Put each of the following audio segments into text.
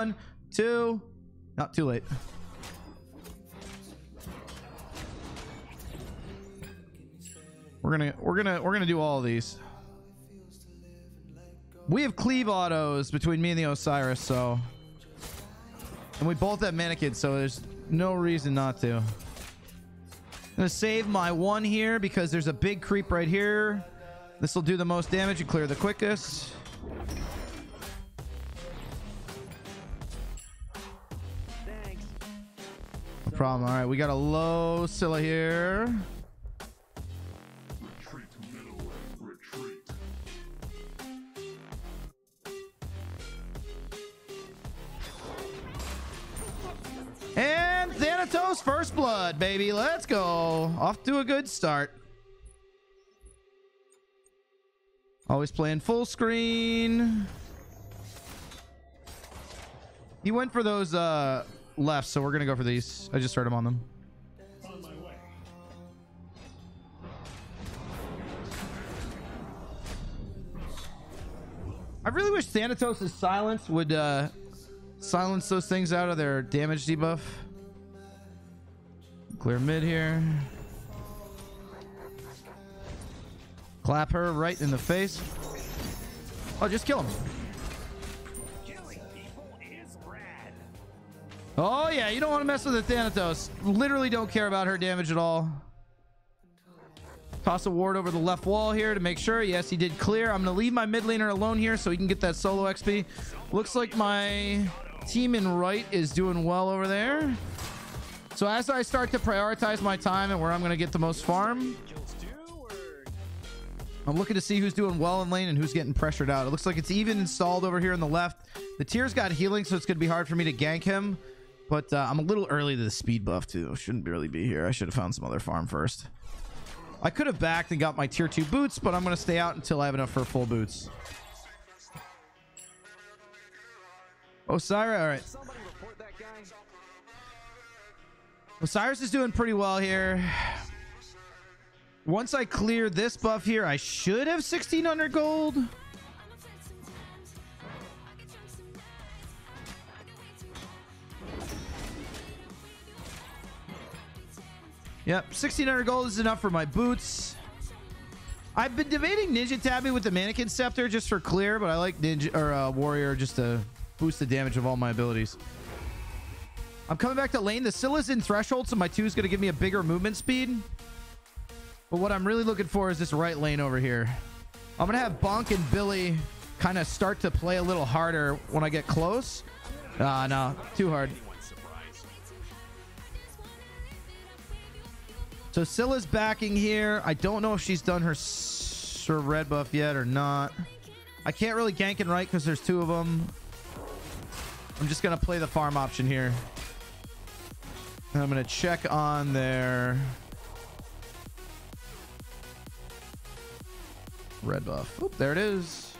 1, 2. Not too late. We're gonna do all of these. We have cleave autos between me and the Osiris, so, and we both have mannequins, so there's no reason not to. I'm gonna save my 1 here because there's a big creep right here. This will do the most damage and clear the quickest. Thanks. No problem. All right, we got a low Scylla here. And Thanatos first blood, baby. Let's go. Off to a good start. Always playing full screen. He went for those left, so we're gonna go for these. I just heard him on them. I really wish Thanatos' silence would silence those things out of their damage debuff. Clear mid here. Clap her right in the face. Oh, just kill him. Killing people is rad. Oh yeah, you don't want to mess with the Thanatos. Literally don't care about her damage at all. Toss a ward over the left wall here to make sure. Yes, he did clear. I'm gonna leave my mid laner alone here so he can get that solo XP. Looks like my team in right is doing well over there. So as I start to prioritize my time and where I'm going to get the most farm, I'm looking to see who's doing well in lane and who's getting pressured out. It looks like it's even installed over here on the left. The tier's got healing, so it's going to be hard for me to gank him. But I'm a little early to the speed buff too. Shouldn't really be here. I should have found some other farm first. I could have backed and got my tier 2 boots, but I'm going to stay out until I have enough for full boots. Osiris, all right. Osiris is doing pretty well here. Once I clear this buff here, I should have 1,600 gold. Yep, 1,600 gold is enough for my boots. I've been debating Ninja Tabby with the Mannequin Scepter just for clear, but I like Ninja or Warrior just to boost the damage of all my abilities. I'm coming back to lane. The Scylla's in threshold, so my 2 is going to give me a bigger movement speed. But what I'm really looking for is this right lane over here. I'm going to have Bonk and Billy kind of start to play a little harder when I get close. No, too hard. So Scylla's backing here. I don't know if she's done her red buff yet or not. I can't really gank and right because there's 2 of them. I'm just going to play the farm option here. And I'm going to check on their red buff. Oop, there it is.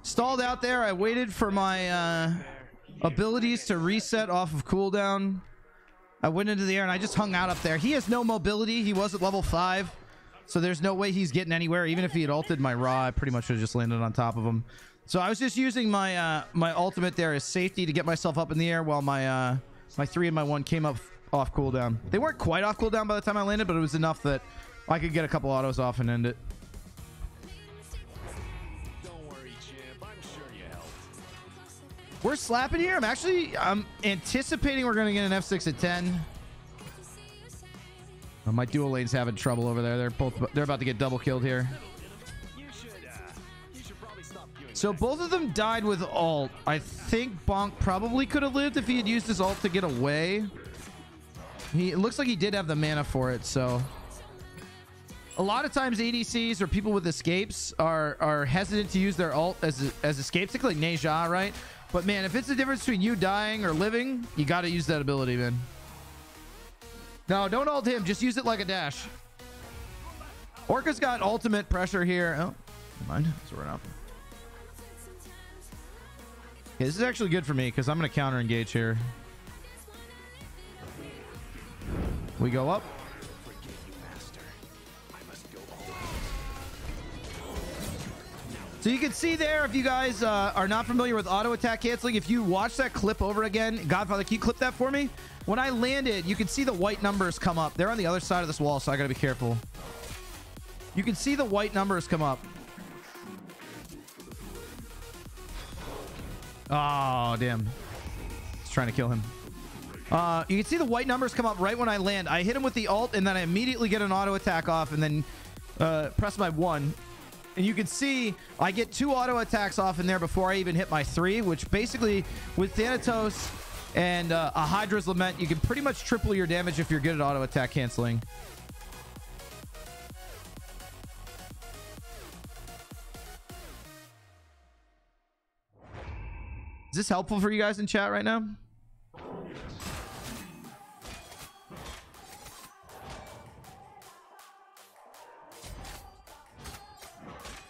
Stalled out there. I waited for my abilities to reset off of cooldown. I went into the air and I just hung out up there. He has no mobility. He was at level 5, so there's no way he's getting anywhere. Even if he had ulted my Raw, I pretty much would have just landed on top of him. So I was just using my my ultimate there as safety to get myself up in the air while my my 3 and my 1 came up off cooldown. They weren't quite off cooldown by the time I landed, but it was enough that I could get a couple autos off and end it. We're slapping here. I'm anticipating we're going to get an F6 at 10. Oh, my dual lane's having trouble over there. They're about to get double killed here. So both of them died with ult. I think Bonk probably could have lived if he had used his ult to get away. It looks like he did have the mana for it, so a lot of times ADCs or people with escapes are hesitant to use their ult as escapes, particularly like Neja, right? But man, if it's the difference between you dying or living, you got to use that ability, man. No, don't ult him. Just use it like a dash. Orca's got ultimate pressure here. Oh, never mind. That's what we're not. Okay, this is actually good for me because I'm going to counter engage here. We go up. So you can see there, if you guys are not familiar with auto attack canceling, if you watch that clip over again, Godfather, can you clip that for me? When I landed, you can see the white numbers come up. They're on the other side of this wall, so I gotta be careful. You can see the white numbers come up. Oh, damn. It's trying to kill him. You can see the white numbers come up right when I land. I hit him with the ult, and then I immediately get an auto attack off, and then press my 1. And you can see I get 2 auto attacks off in there before I even hit my 3, which basically with Thanatos and a hi-rez Lament, you can pretty much triple your damage if you're good at auto attack canceling. Is this helpful for you guys in chat right now?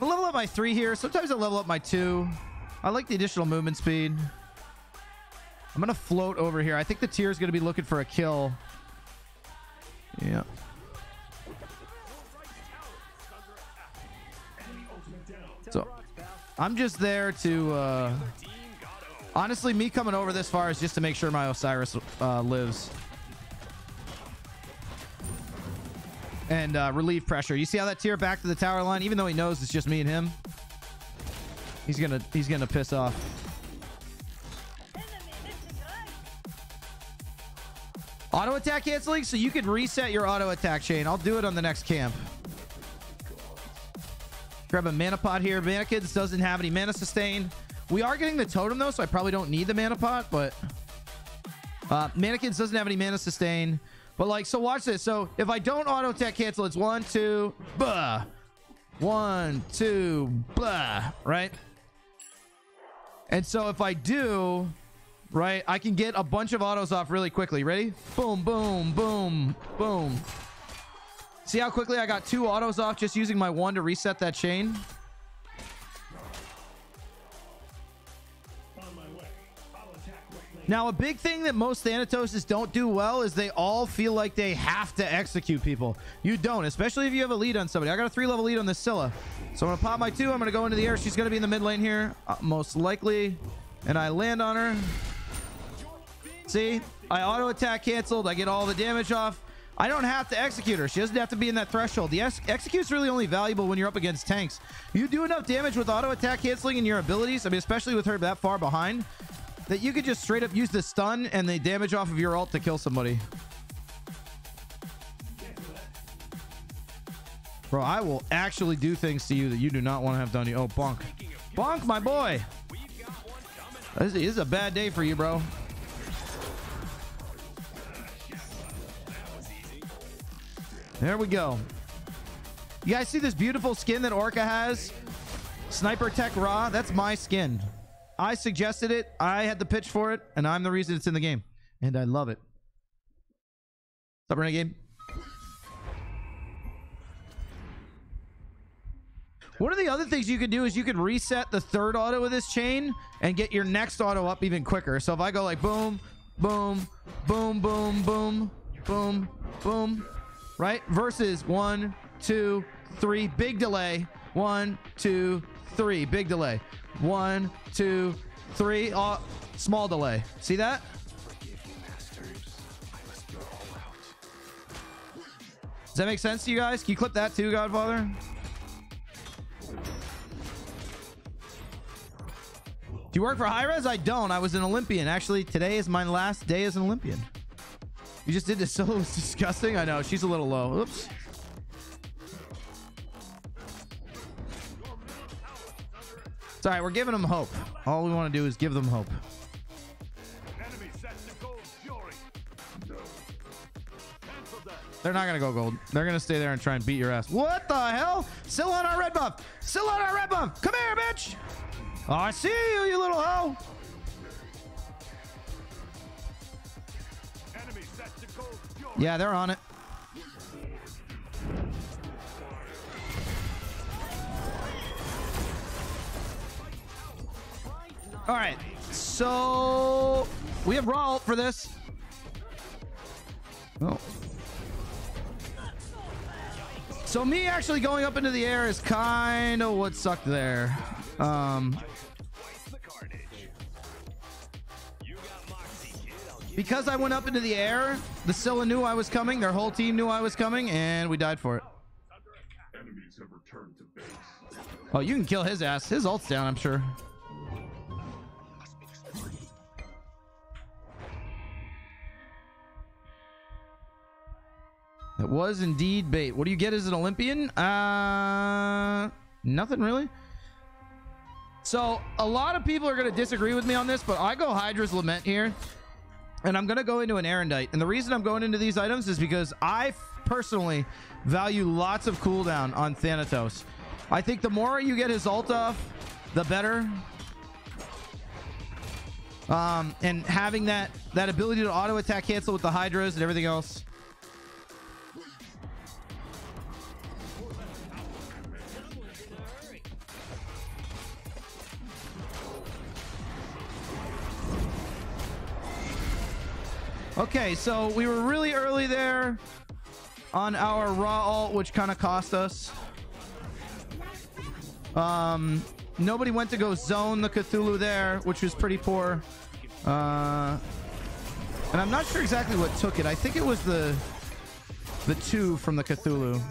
I'll level up my 3 here. Sometimes I'll level up my 2. I like the additional movement speed. I'm going to float over here. I think the tier is going to be looking for a kill. Yeah. So I'm just there to... honestly, me coming over this far is just to make sure my Osiris lives. And relieve pressure. You see how that tier back to the tower line, even though he knows it's just me and him, he's gonna piss off. Auto attack canceling, so you can reset your auto attack chain. I'll do it on the next camp. Grab a mana pot here. Mannequins doesn't have any mana sustain. We are getting the totem though, so I probably don't need the mana pot, but Mannequins doesn't have any mana sustain. But like, so watch this. So if I don't auto attack cancel, it's 1, 2, blah. 1, 2, blah, right? And so if I do, right, I can get a bunch of autos off really quickly. Ready? Boom, boom, boom, boom. See how quickly I got 2 autos off just using my 1 to reset that chain? Now, a big thing that most Thanatoses don't do well is they all feel like they have to execute people. You don't, especially if you have a lead on somebody. I got a 3-level lead on this Scylla. So I'm going to pop my 2. I'm going to go into the air. She's going to be in the mid lane here, most likely. And I land on her. See? I auto attack canceled. I get all the damage off. I don't have to execute her. She doesn't have to be in that threshold. The execute's really only valuable when you're up against tanks. You do enough damage with auto attack canceling in your abilities, I mean, especially with her that far behind, that you could just straight up use the stun and the damage off of your ult to kill somebody. Bro, I will actually do things to you that you do not want to have done to you. Oh, Bonk. Bonk, my boy. This is a bad day for you, bro. There we go. You guys see this beautiful skin that Orca has? Sniper Tech Raw. That's my skin. I suggested it. I had the pitch for it, and I'm the reason it's in the game. And I love it. What's up, Renegade? One of the other things you can do is you can reset the 3rd auto of this chain and get your next auto up even quicker. So if I go like boom, boom, boom, boom, boom, boom, boom, right? Versus 1, 2, 3, big delay. 1, 2, 3, big delay. 1, 2, 3, small delay. See that? Does that make sense to you guys? Can you clip that too, Godfather? Do you work for hi-rez? I don't. I was an Olympian. Actually, today is my last day as an Olympian. You just did this solo. It's disgusting. I know. She's a little low. Oops. It's all right. We're giving them hope. All we want to do is give them hope. They're not going to go gold. They're going to stay there and try and beat your ass. What the hell? Still on our red buff. Still on our red buff. Come here, bitch. Oh, I see you, you little hoe. Yeah, they're on it. All right. So we have raw ult for this. Oh. So me actually going up into the air is kind of what sucked there. Because I went up into the air, the Scylla knew I was coming, their whole team knew I was coming, and we died for it. Oh, you can kill his ass. His ult's down, I'm sure. It was indeed bait. What do you get as an Olympian? Nothing really. So a lot of people are going to disagree with me on this, but I go hi-rez Lament here, and I'm going to go into an Erendite. And the reason I'm going into these items is because I personally value lots of cooldown on Thanatos. I think the more you get his ult off, the better. And having that ability to auto attack cancel with the hi-rez and everything else. Okay, so we were really early there on our raw ult, which kind of cost us. Nobody went to go zone the Cthulhu there, which was pretty poor. And I'm not sure exactly what took it. I think it was the 2 from the Cthulhu.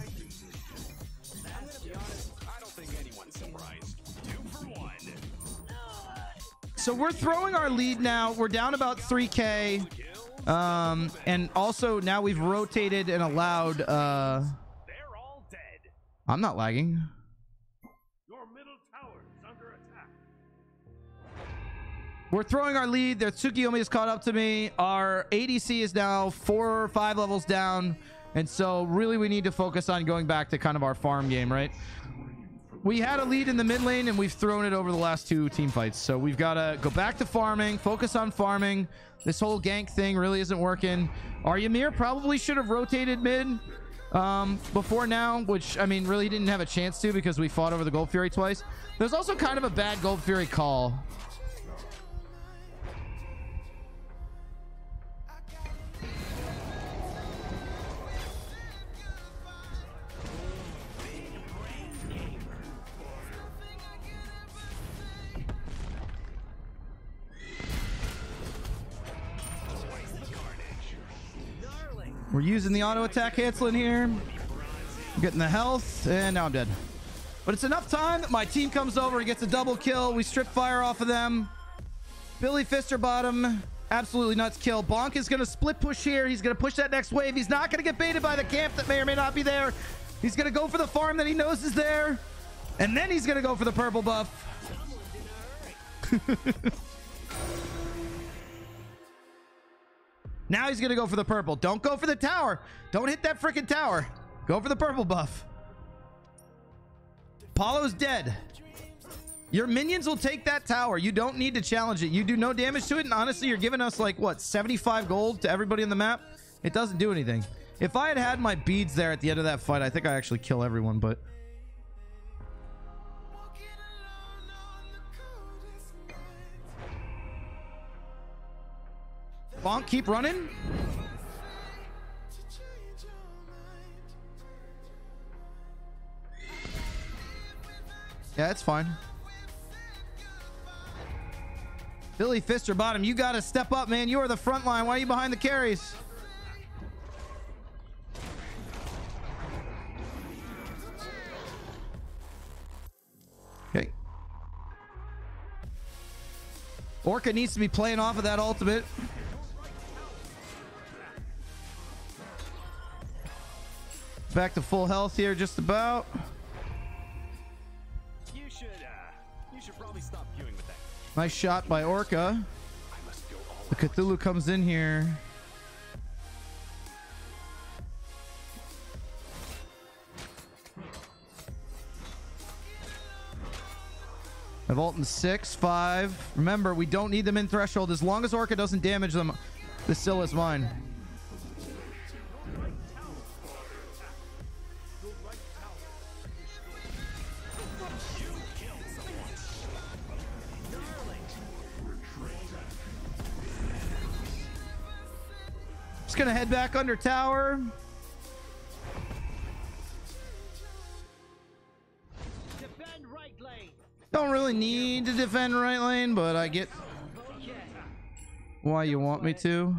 So we're throwing our lead now. We're down about 3k. And also now we've rotated and allowed They're all dead. I'm not lagging. Your middle tower is under attack. We're throwing our lead. Their Tsukiyomi is caught up to me. Our ADC is now 4 or 5 levels down, and so really we need to focus on going back to kind of our farm game, right? We had a lead in the mid lane and we've thrown it over the last 2 team fights, so we've got to go back to farming, focus on farming. This whole gank thing really isn't working. Our Ymir probably should have rotated mid before now, which I mean really didn't have a chance to because we fought over the Gold Fury twice. There's also kind of a bad Gold Fury call. We're using the auto attack canceling here. Getting the health, and now I'm dead. But it's enough time that my team comes over and gets a double kill. We strip fire off of them. Billy Fister bottom. Absolutely nuts kill. Bonk is going to split push here. He's going to push that next wave. He's not going to get baited by the camp that may or may not be there. He's going to go for the farm that he knows is there. And then he's going to go for the purple buff. Now he's going to go for the purple. Don't go for the tower. Don't hit that freaking tower. Go for the purple buff. Paulo's dead. Your minions will take that tower. You don't need to challenge it. You do no damage to it. And honestly, you're giving us like, what, 75 gold to everybody on the map? It doesn't do anything. If I had had my beads there at the end of that fight, I think I actually kill everyone, but... Bonk, keep running. Yeah, it's fine. Billy Fister bottom, you got to step up, man. You are the front line. Why are you behind the carries? Okay. Orca needs to be playing off of that ultimate. Back to full health here, just about. You should probably stop viewing with that. Nice shot by Orca. The Cthulhu comes in here. I've ult in 6, 5. Remember, we don't need them in threshold. As long as Orca doesn't damage them, this still is mine. Just gonna head back under tower. Defend right lane. Don't really need to defend right lane, but I get why you want me to.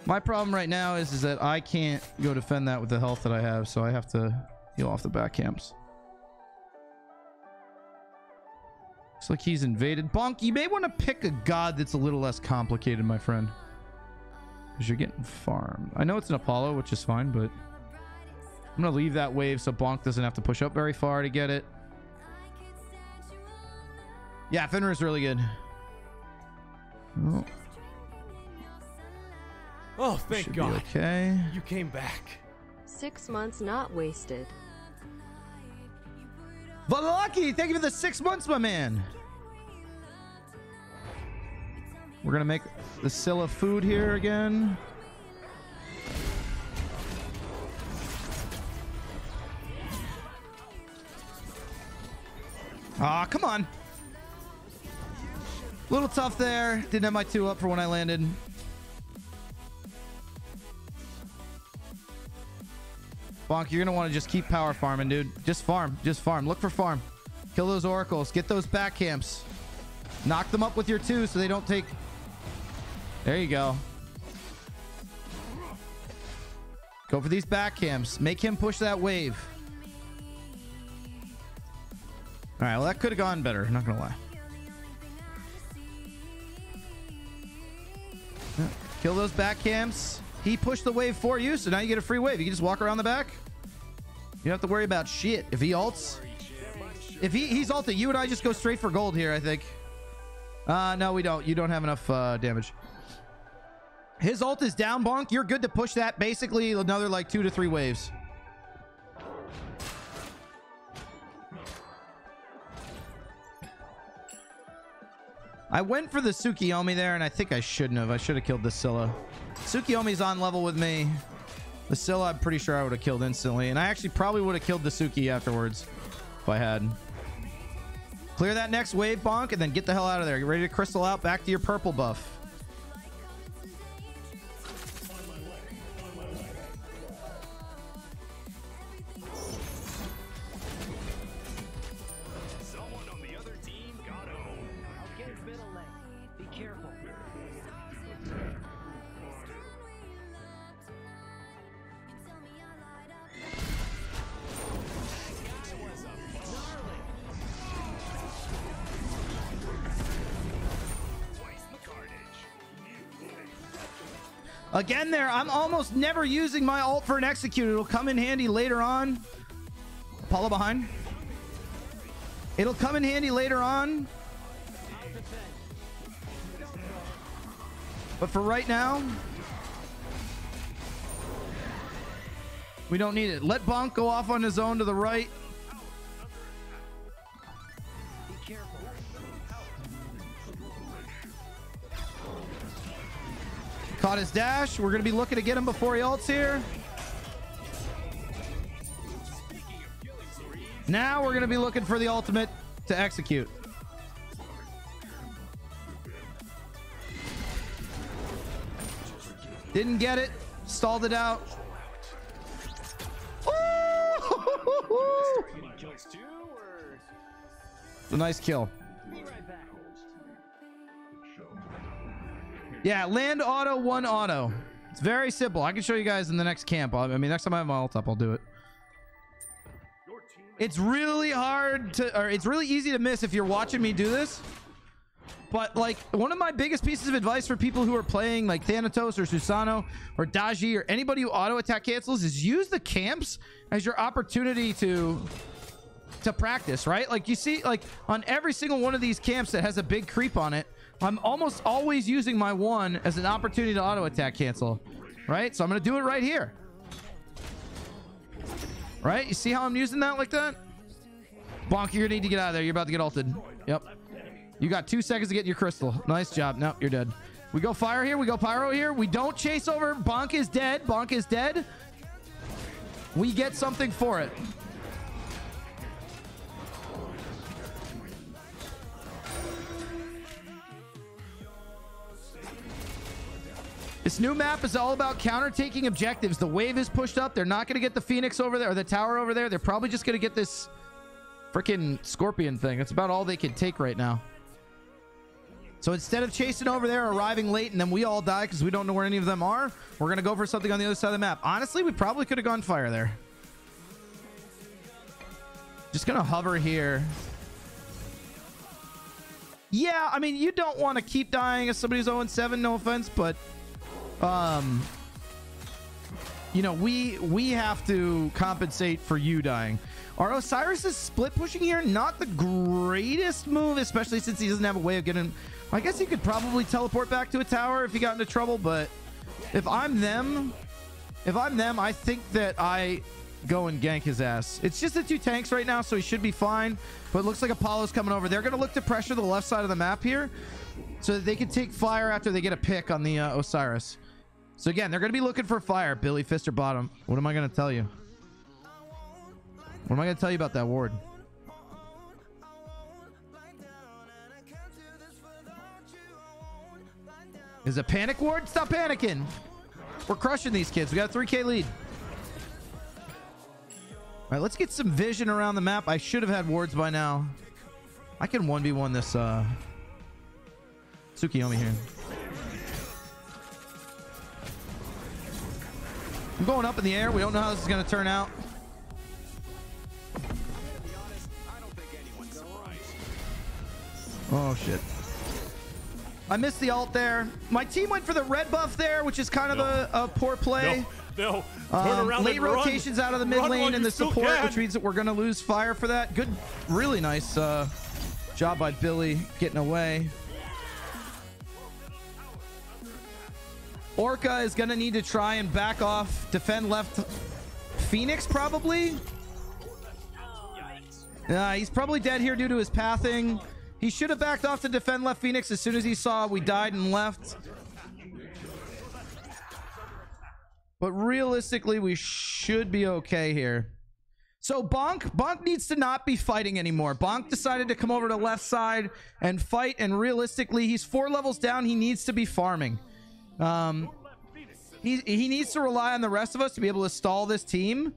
My problem right now is that I can't go defend that with the health that I have, so I have to heal off the back camps. Looks like he's invaded. Bonk, you may want to pick a god that's a little less complicated, my friend. Because you're getting farmed. I know it's an Apollo, which is fine, but I'm going to leave that wave so Bonk doesn't have to push up very far to get it. Yeah, Fenrir's really good. Oh. Oh, thank Should God. be okay. You came back. 6 months not wasted. Valaki, thank you for the 6 months, my man. We're gonna make the Scylla food here again. Ah, come on. A little tough there. Didn't have my 2 up for when I landed. Bonk, you're gonna want to just keep power farming, dude. Just farm. Just farm. Look for farm. Kill those oracles. Get those back camps. Knock them up with your 2 so they don't take... There you go. Go for these back camps. Make him push that wave. All right, well, that could have gone better. Not gonna lie. Kill those back camps. He pushed the wave for you, so now you get a free wave. You can just walk around the back. You don't have to worry about shit. If he ults, if he's ulted, you and I just go straight for gold here, I think. No, we don't. You don't have enough damage. His ult is down, Bonk. You're good to push that basically another like 2 to 3 waves. I went for the Tsukiyomi there, and I think I shouldn't have. I should have killed the Scylla. Tsukiyomi's on level with me. The Scylla, I'm pretty sure I would have killed instantly. And I actually probably would have killed the Suki afterwards if I had. Clear that next wave, Bonk, and then get the hell out of there. Get ready to crystal out back to your purple buff. Someone on the other team got home. I'll get middle lane. Be careful. Again there, I'm almost never using my ult for an execute. It'll come in handy later on. Apollo behind. It'll come in handy later on. But for right now, we don't need it. Let Bonk go off on his own to the right. Be careful. Caught his dash. We're going to be looking to get him before he ults here. Now we're going to be looking for the ultimate to execute. Didn't get it. Stalled it out. It's a nice kill. Yeah, land auto, 1 auto. It's very simple. I can show you guys in the next camp. I mean, next time I have my ult up, I'll do it. It's really hard to, or it's really easy to miss if you're watching me do this. But like, one of my biggest pieces of advice for people who are playing like Thanatos or Susano or Daji or anybody who auto attack cancels is use the camps as your opportunity to practice, right? Like you see, like on every single one of these camps that has a big creep on it, I'm almost always using my 1 as an opportunity to auto attack cancel, right? So I'm going to do it right here. Right? You see how I'm using that like that? Bonk, you're going to need to get out of there. You're about to get ulted. Yep. You got 2 seconds to get your crystal. Nice job. No, you're dead. We go fire here. We go pyro here. We don't chase over. Bonk is dead. Bonk is dead. We get something for it. This new map is all about counter-taking objectives. The wave is pushed up. They're not going to get the Phoenix over there or the tower over there. They're probably just going to get this freaking Scorpion thing. That's about all they can take right now. So instead of chasing over there, arriving late, and then we all die because we don't know where any of them are, we're going to go for something on the other side of the map. Honestly, we probably could have gone fire there. Just going to hover here. Yeah, I mean, you don't want to keep dying as somebody's 0-7, no offense, but you know, we have to compensate for you dying. Our Osiris is split pushing here, not the greatest move, especially since he doesn't have a way of getting. I guess he could probably teleport back to a tower if he got into trouble, but if I'm them, I think that I go and gank his ass. It's just the two tanks right now, so he should be fine, but it looks like Apollo's coming over. They're going to look to pressure the left side of the map here so that they can take fire after they get a pick on the Osiris. So again, they're going to be looking for fire. Billy Fister bottom. What am I going to tell you? What am I going to tell you about that ward? Is it panic ward? Stop panicking. We're crushing these kids. We got a 3K lead. All right, let's get some vision around the map. I should have had wards by now. I can 1v1 this Tsukiyomi here. I'm going up in the air. We don't know how this is going to turn out. Oh, shit. I missed the ult there. My team went for the red buff there, which is kind of a poor play. No. Turn around late and run. rotations out of the mid Run lane while and you the still support, can. which means that we're going to lose fire for that. Good, really nice job by Billy getting away. Orca is going to need to try and back off, defend left Phoenix probably. He's probably dead here due to his pathing. He should have backed off to defend left Phoenix as soon as he saw we died and left. But realistically, we should be okay here. So Bonk needs to not be fighting anymore. Bonk decided to come over to left side and fight, and realistically, he's 4 levels down. He needs to be farming. He needs to rely on the rest of us to be able to stall this team,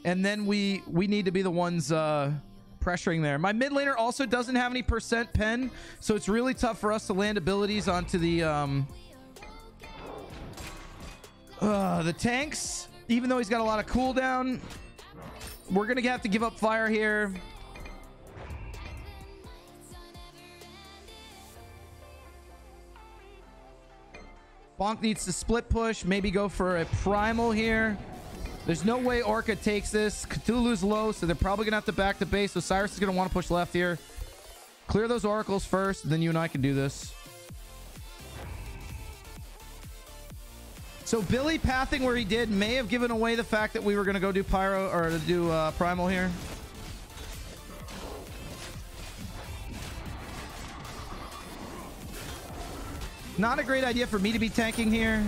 and then we need to be the ones pressuring there. My mid laner also doesn't have any percent pen, so it's really tough for us to land abilities onto the tanks. Even though he's got a lot of cooldown, we're gonna have to give up fire here. Bonk needs to split push, maybe go for a primal here. There's no way Orca takes this. Cthulhu's low, so they're probably gonna have to back the base. So Cyrus is gonna want to push left here. Clear those oracles first, and then you and I can do this. So Billy pathing where he did may have given away the fact that we were gonna go do pyro or do primal here. Not a great idea for me to be tanking here.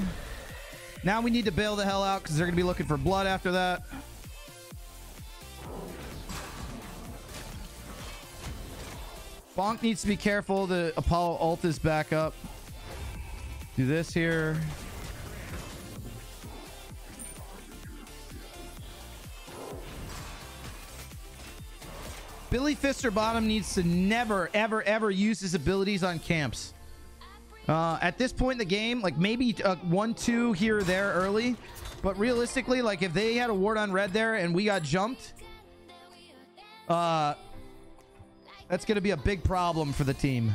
Now we need to bail the hell out because they're going to be looking for blood after that. Bonk needs to be careful. The Apollo ult is back up. Do this here. Billy Fister bottom needs to never, ever, ever use his abilities on camps. At this point in the game, like maybe 1-2 here or there early, but realistically, like if they had a ward on red there and we got jumped, that's going to be a big problem for the team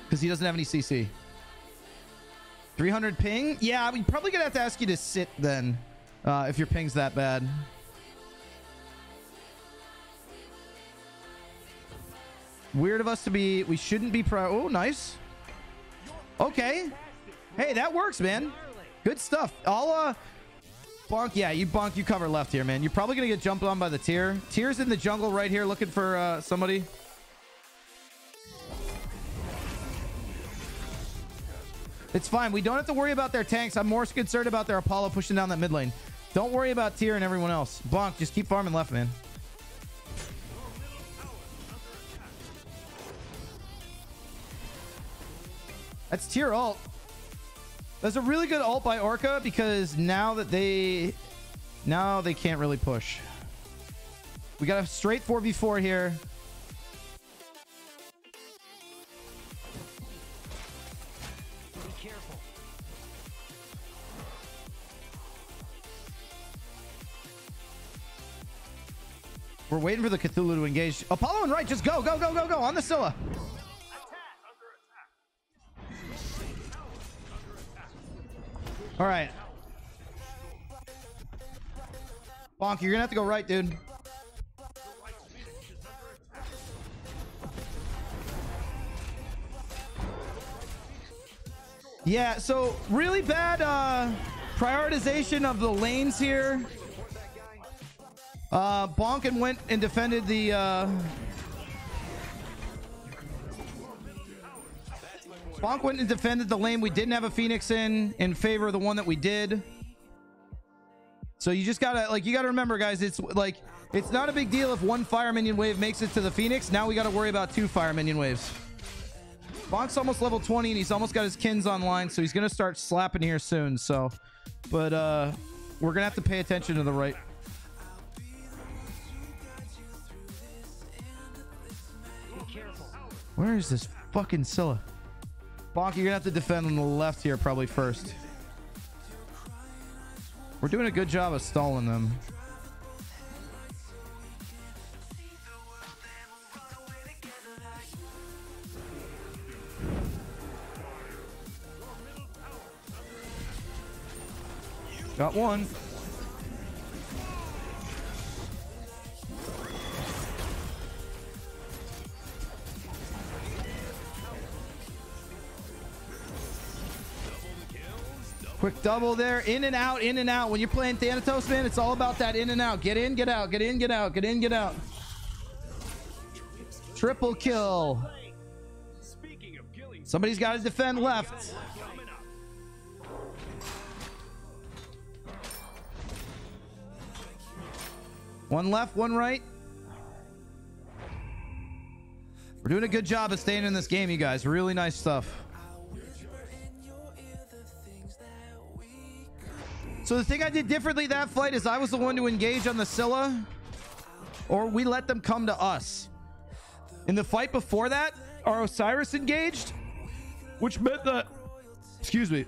because he doesn't have any CC. 300 ping? Yeah, I'm probably going to have to ask you to sit then if your ping's that bad. Weird of us to be... We shouldn't be pro... Oh, nice. Okay. Hey, that works, man. Good stuff. I'll Bonk, yeah, you cover left here, man. You're probably gonna get jumped on by the tier. Tier's in the jungle right here looking for somebody. It's fine. We don't have to worry about their tanks. I'm more concerned about their Apollo pushing down that mid lane. Don't worry about Tier and everyone else. Bonk, just keep farming left, man. That's Tier ult. That's a really good ult by Orca because now they can't really push. We got a straight 4v4 here. Be careful. We're waiting for the Cthulhu to engage. Apollo and right, just go, go, go, go, go on the Scylla. All right. Bonk, you're gonna have to go right, dude. Yeah, so really bad prioritization of the lanes here. Bonk went and defended the Bonk went and defended the lane we didn't have a Phoenix in favor of the one that we did. So you just gotta, like, you gotta remember, guys, it's like, it's not a big deal if one fire minion wave makes it to the Phoenix. Now we gotta worry about 2 fire minion waves. Bonk's almost level 20 and he's almost got his kins online, so he's gonna start slapping here soon. So, but we're gonna have to pay attention to the right. Where is this fucking Scylla? Bonk, you're gonna have to defend on the left here probably first. We're doing a good job of stalling them. Got one. Quick double there. In and out, in and out. When you're playing Thanatos, man, it's all about that in and out. Get in, get out, get in, get out, get in, get out. Triple kill. Somebody's got to defend left. One left, one right. We're doing a good job of staying in this game, you guys. Really nice stuff. So the thing I did differently that fight is I was the one to engage on the Scylla, or we let them come to us. In the fight before that, our Osiris engaged, which meant that, excuse me,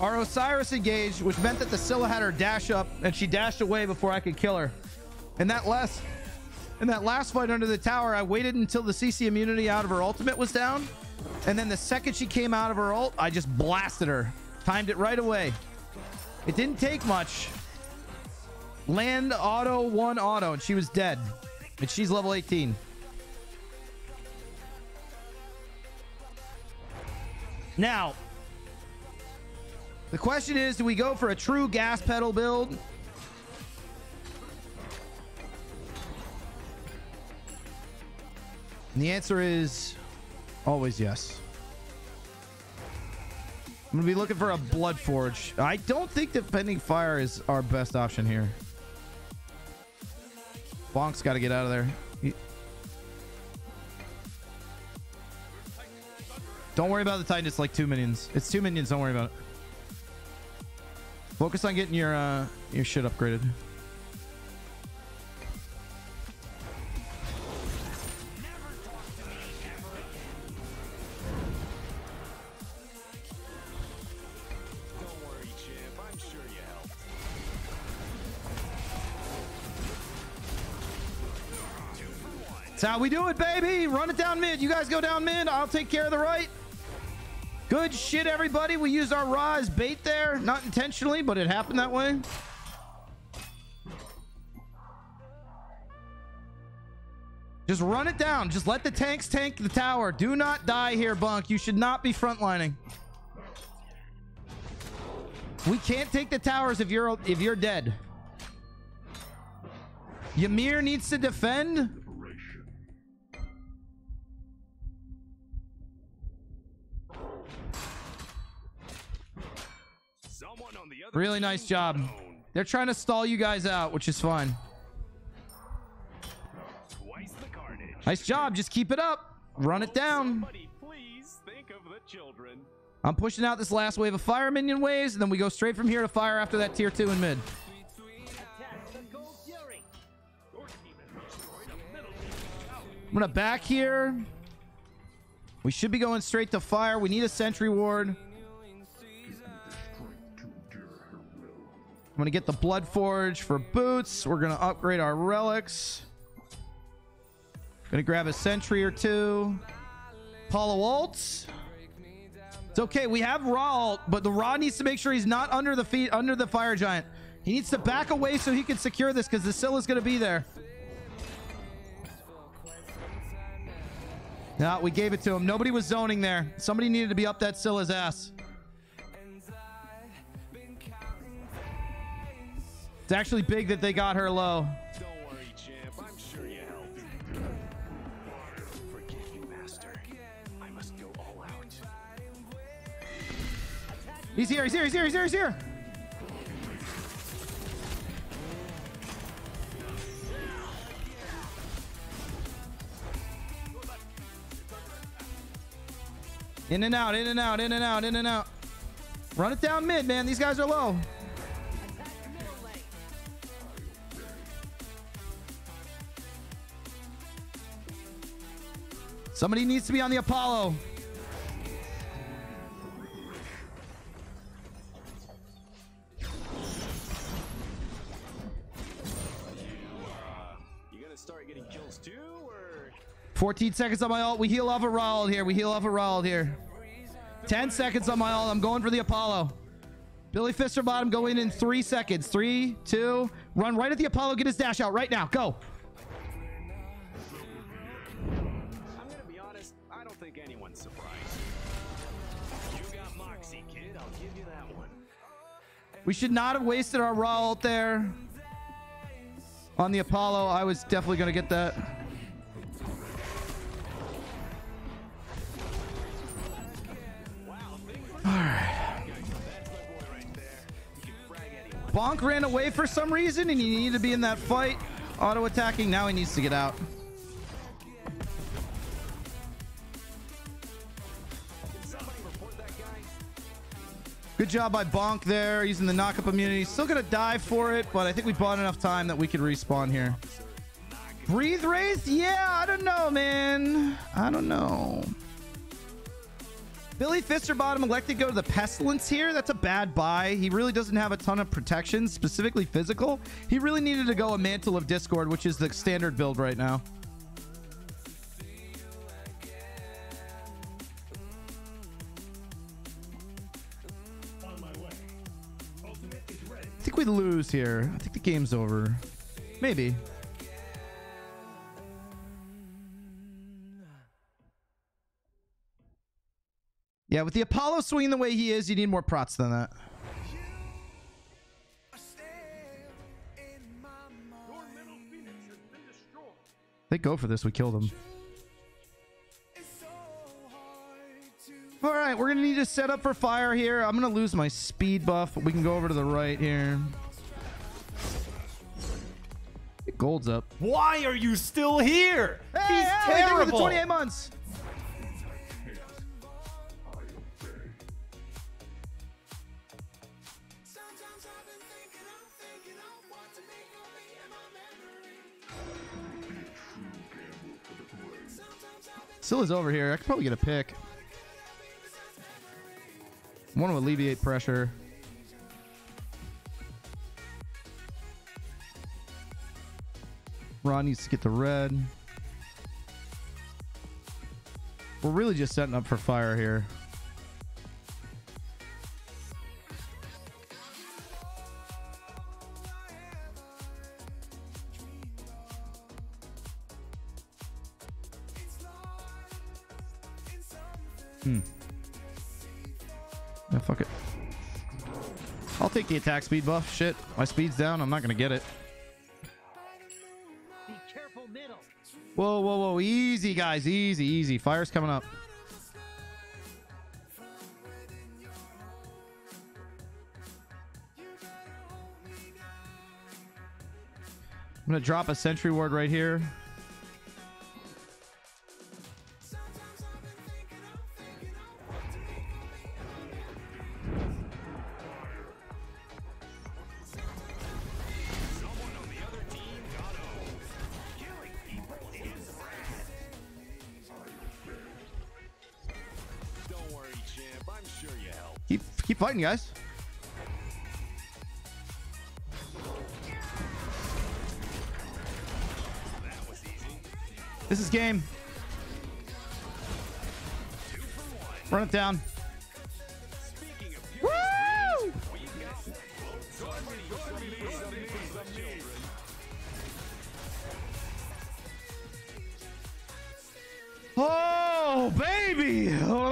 our Osiris engaged, which meant that the Scylla had her dash up and she dashed away before I could kill her. In that last fight under the tower, I waited until the CC immunity out of her ultimate was down. And then the second she came out of her ult, I just blasted her. Timed it right away. It didn't take much. Land auto, one auto, and she was dead. And she's level 18. Now, the question is, do we go for a true gas pedal build? And the answer is always yes. I'm gonna be looking for a Blood Forge. I don't think defending fire is our best option here. Bonk's got to get out of there. Don't worry about the Titan. It's like 2 minions. It's 2 minions. Don't worry about it. Focus on getting your shit upgraded. That's how we do it, baby. Run it down mid. You guys go down mid. I'll take care of the right. Good shit, everybody. We used our Ra as bait there. Not intentionally, but it happened that way. Just run it down. Just let the tanks tank the tower. Do not die here, Bunk. You should not be frontlining. We can't take the towers if you're dead. Ymir needs to defend. Really nice job. They're trying to stall you guys out, which is fine. Nice job. Just keep it up. Run it down. Please think of the children. I'm pushing out this last wave of fire minion waves, and then we go straight from here to fire after that tier 2 in mid. Attack the Gold Fury. Your team has destroyed a middle tower. I'm gonna back here. We should be going straight to fire. We need a sentry ward. I'm gonna get the blood forge for boots. We're gonna upgrade our relics. Gonna grab a sentry or two. Apollo ults. It's okay. We have Ra ult, but the Ra needs to make sure he's not under the feet, under the fire giant. He needs to back away so he can secure this because the Scylla's gonna be there. No, we gave it to him. Nobody was zoning there. Somebody needed to be up that Scylla's ass. It's actually big that they got her low. Don't worry, champ. I'm sure you helped. Forgive you, master. I must go all out. He's here. He's here. He's here. He's here. He's here. In and out. In and out. In and out. In and out. Run it down mid, man. These guys are low. Somebody needs to be on the Apollo. You gonna start getting kills too, or 14 seconds on my ult. We heal off a Ra ult here. We heal off a Ra ult here. 10 seconds on my ult. I'm going for the Apollo. Billy Fister bottom. Go in 3 seconds. 3, 2. Run right at the Apollo. Get his dash out right now. Go. I'm gonna be honest, I don't think anyone's surprised. You got Moxie, kid. I'll give you that one. We should not have wasted our Ra ult there. On the Apollo. I was definitely going to get that. Bonk ran away for some reason and he needed to be in that fight. Auto attacking. Now he needs to get out. Good job by Bonk there using the knockup immunity. Still gonna die for it, but I think we bought enough time that we could respawn here. Breathe Wraith? Yeah, I don't know, man. I don't know. Billy Fisterbottom elected to go to the Pestilence here. That's a bad buy. He really doesn't have a ton of protection, specifically physical. He really needed to go a Mantle of Discord, which is the standard build right now. On my way. Ultimate is ready. I think we lose here. I think the game's over. Maybe. Yeah, with the Apollo swinging the way he is, you need more prots than that. Your middle phoenix has been destroyed. They go for this. We kill them. All right, we're going to need to set up for fire here. I'm going to lose my speed buff, but we can go over to the right here. Gold's up. Why are you still here? Hey, He's thank you for the terrible. 28 months. Scylla's over here. I could probably get a pick. I want to alleviate pressure. Ron needs to get the red. We're really just setting up for fire here. Yeah, fuck it. I'll take the attack speed buff. Shit, my speed's down. I'm not gonna get it. Be careful, middle. Whoa, whoa, whoa. Easy, guys. Easy, easy. Fire's coming up. I'm gonna drop a sentry ward right here. Keep fighting, guys. This is game. Run it down. Woo! Oh, baby! All